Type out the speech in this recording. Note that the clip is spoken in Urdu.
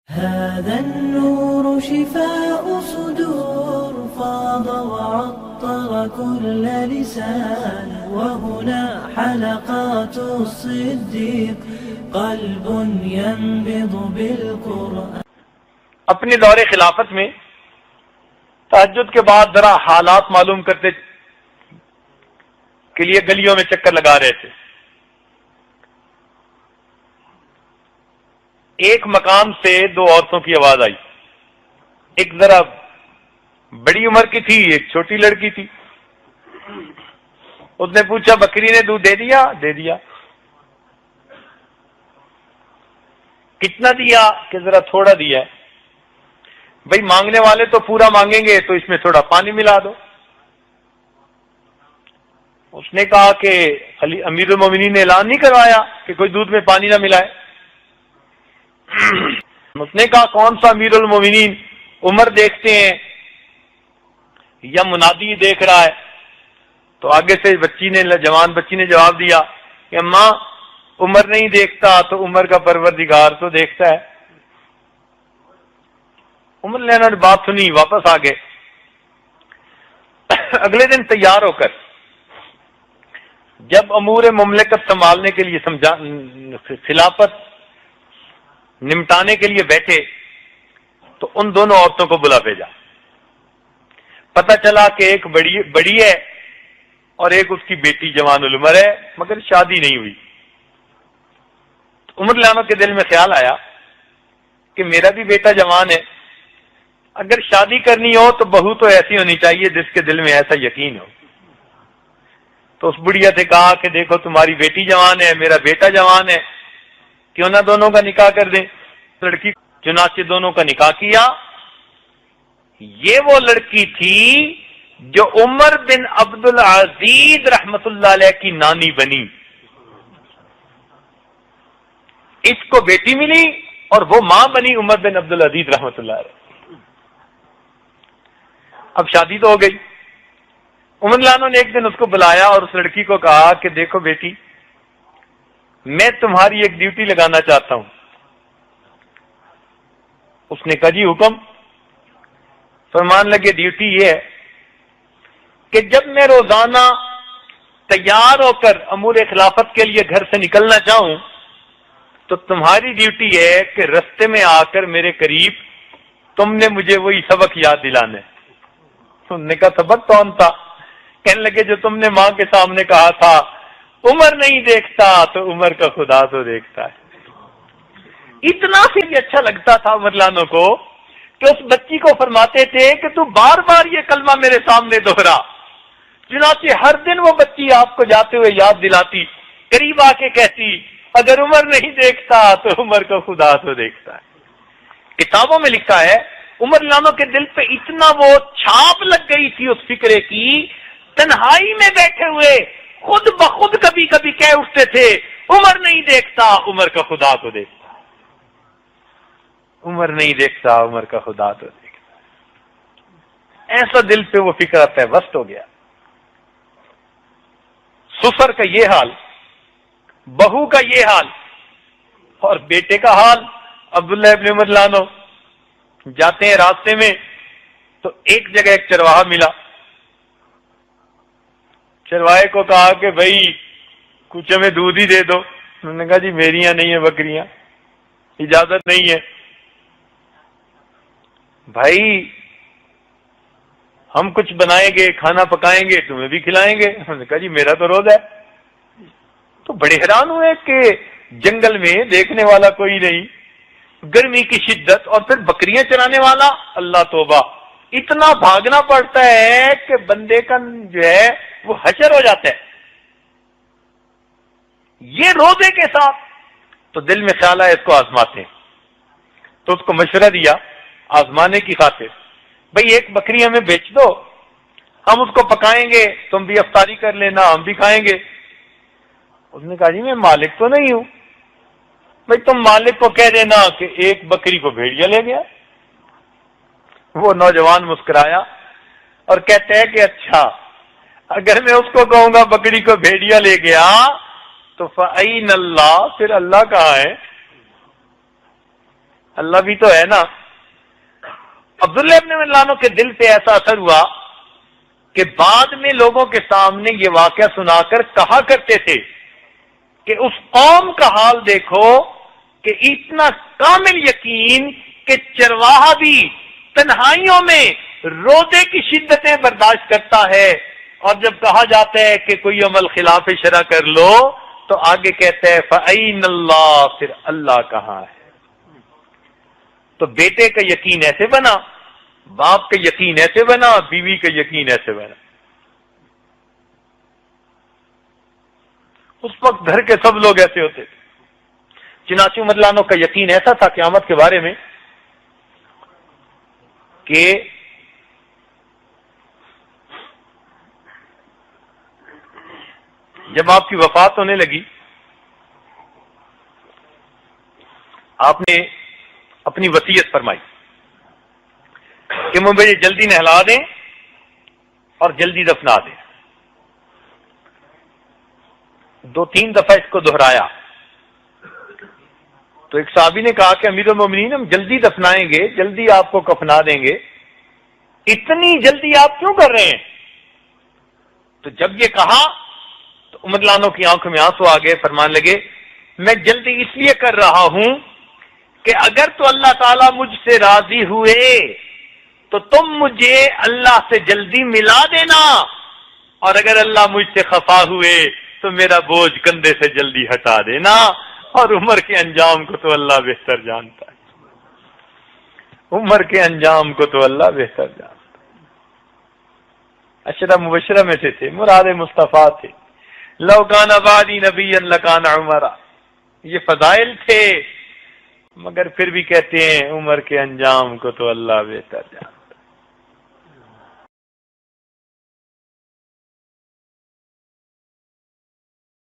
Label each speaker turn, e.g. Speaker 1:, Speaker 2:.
Speaker 1: هذا النور شفاء صدور فاض وعطر كل لسان وهنا حلقات الصديق قلب ينبض بالقرآن.
Speaker 2: اپنے دور خلافت میں تہجد کے بعد ذرا حالات معلوم کرتے کے لیے گلیوں میں چکر لگا رہے تھے. ایک مقام سے دو عورتوں کی آواز آئی. ایک ذرا بڑی عمر کی تھی, ایک چھوٹی لڑکی تھی. اس نے پوچھا بکری نے دودھ دے دیا؟ دے دیا. کتنا دیا؟ کہ ذرا تھوڑا دیا ہے. بھئی مانگنے والے تو پورا مانگیں گے تو اس میں تھوڑا پانی ملا دو. اس نے کہا کہ امیر المومنین نے اعلان نہیں کروایا کہ کوئی دودھ میں پانی نہ ملائے. اس نے کہا کون سا امیر المومنین؟ عمر دیکھتے ہیں یا منادی دیکھ رہا ہے؟ تو آگے سے جوان بچی نے جواب دیا کہ اماں عمر نہیں دیکھتا تو عمر کا پروردگار تو دیکھتا ہے. عمر لینا نے بات سنی, واپس آ گئے. اگلے دن تیار ہو کر جب امور مملکت سنبھالنے کے لیے خلافت نمٹانے کے لیے بیٹھے تو ان دونوں عورتوں کو بلا بھیجا. پتہ چلا کہ ایک بڑی ہے اور ایک اس کی بیٹی جوان العمر ہے مگر شادی نہیں ہوئی. عمر لانو کے دل میں خیال آیا کہ میرا بھی بیٹا جوان ہے, اگر شادی کرنی ہو تو بہو تو ایسی ہونی چاہیے جس کے دل میں ایسا یقین ہو. تو اس بڑھیا سے کہا کہ دیکھو تمہاری بیٹی جوان ہے, میرا بیٹا جوان ہے, کیوں نہ دونوں کا نکاح کر دیں. لڑکی چنانچہ دونوں کا نکاح کیا. یہ وہ لڑکی تھی جو عمر بن عبد العزیز رحمت اللہ علیہ کی نانی بنی. اس کو بیٹی ملی اور وہ ماں بنی عمر بن عبد العزیز رحمت اللہ علیہ. اب شادی تو ہو گئی. عمر لانو نے ایک دن اس کو بلایا اور اس لڑکی کو کہا کہ دیکھو بیٹی, میں تمہاری ایک ڈیوٹی لگانا چاہتا ہوں. اس نے کہا جی حکم. فرمان لگے ڈیوٹی یہ ہے کہ جب میں روزانہ تیار ہو کر امور خلافت کے لیے گھر سے نکلنا چاہوں تو تمہاری ڈیوٹی ہے کہ رستے میں آ کر میرے قریب تم نے مجھے وہی سبق یاد دلانا ہے. تم نے کہا سبق کون تھا؟ کہنے لگے جو تم نے ماں کے سامنے کہا تھا عمر نہیں دیکھتا تو عمر کا خدا تو دیکھتا ہے. اتنا پھر اچھا لگتا تھا عمر لانو کو کہ اس بچی کو فرماتے تھے کہ تو بار بار یہ کلمہ میرے سامنے دوہرا. چنانچہ ہر دن وہ بچی آپ کو جاتے ہوئے یاد دلاتی, قریب آ کے کہتی اگر عمر نہیں دیکھتا تو عمر کا خدا تو دیکھتا ہے. کتابوں میں لکھا ہے عمر لانو کے دل پہ اتنا وہ چھاپ لگ گئی تھی اس فکرے کی, تنہائی میں بیٹھے ہوئے خود بخود کبھی کبھی کہہ اٹھتے تھے عمر نہیں دیکھتا عمر کا خدا تو دیکھتا ہے, عمر نہیں دیکھتا عمر کا خدا تو دیکھتا ہے. ایسا دل پہ وہ فکر پیوست ہو گیا. سفر کا یہ حال, بہو کا یہ حال اور بیٹے کا حال. عبداللہ ابن عمر لانو جاتے ہیں راستے میں تو ایک جگہ ایک چرواہا ملا. چرواہے کو کہا کہ بھائی کچھ ہمیں دودھ ہی دے دو. انہوں نے کہا جی میری یہاں نہیں ہے بکریاں, اجازت نہیں ہے. بھائی ہم کچھ بنائیں گے, کھانا پکائیں گے, تمہیں بھی کھلائیں گے. انہوں نے کہا جی میرا تو روزہ ہے. تو بڑے حیران ہوئے کہ جنگل میں دیکھنے والا کوئی نہیں, گرمی کی شدت اور پھر بکریاں چرانے والا, اللہ توبہ, اتنا بھاگنا پڑتا ہے کہ بندے کا جو ہے وہ حشر ہو جاتا ہے. یہ روزے کے ساتھ تو دل میں خیال آیا اس کو آزماتے ہیں. تو اس کو مشورہ دیا آزمانے کی خاطر, بھئی ایک بکری ہمیں بیچ دو, ہم اس کو پکائیں گے, تم بھی افطاری کر لینا, ہم بھی کھائیں گے. اس نے کہا جی میں مالک تو نہیں ہوں. بھئی تم مالک کو کہہ دینا کہ ایک بکری کو بھیڑیا لے گیا. وہ نوجوان مسکرایا اور کہتے ہیں کہ اچھا اگر میں اس کو کہوں گا بکری کو بھیڑیا لے گیا تو فَأَيْنَ اللَّهُ, پھر اللہ کہاں ہے؟ اللہ بھی تو ہے نا. عبداللہ ابن ملانو کے دل پہ ایسا اثر ہوا کہ بعد میں لوگوں کے سامنے یہ واقعہ سنا کر کہا کرتے تھے کہ اس قوم کا حال دیکھو کہ اتنا کامل یقین کہ چرواہا بھی تنہائیوں میں روزے کی شدتیں برداشت کرتا ہے، اور جب کہا جاتا ہے کہ کوئی عمل خلاف شرع کر لو تو آگے کہتا ہے فَأَيْنَ اللَّهُ، پھر اللہ کہاں ہے. تو بیٹے کا یقین ایسے بنا، باپ کا یقین ایسے بنا، بیوی کا یقین ایسے بنا. اس وقت گھر کے سب لوگ ایسے ہوتے تھے. چنانچہ عمر لانو کا یقین ایسا تھا قیامت کے بارے میں کہ جب آپ کی وفات ہونے لگی، آپ نے اپنی وصیت فرمائی کہ مجھے جلدی نہلا دیں اور جلدی دفنا دیں. 2-3 دفعہ اس کو دہرایا. تو ایک صحابی نے کہا کہ امیر المومنین ہم جلدی دفنائیں گے، جلدی آپ کو کفنا دیں گے، اتنی جلدی آپ کیوں کر رہے ہیں؟ تو جب یہ کہا تو عمر لانو کی آنکھوں میں آنسو آ گئے. فرمان لگے میں جلدی اس لیے کر رہا ہوں کہ اگر تو اللہ تعالیٰ مجھ سے راضی ہوئے تو تم مجھے اللہ سے جلدی ملا دینا، اور اگر اللہ مجھ سے خفا ہوئے تو میرا بوجھ کندھے سے جلدی ہٹا دینا. اور عمر کے انجام کو تو اللہ بہتر جانتا ہے، عمر کے انجام کو تو اللہ بہتر جانتا ہے. عشرہ مبشرہ میں سے تھے، مراد مصطفیٰ تھے. لو کان بعدی نبی لکان عمر، یہ فضائل تھے، مگر پھر بھی کہتے ہیں عمر کے انجام کو تو اللہ بہتر جانتا ہے.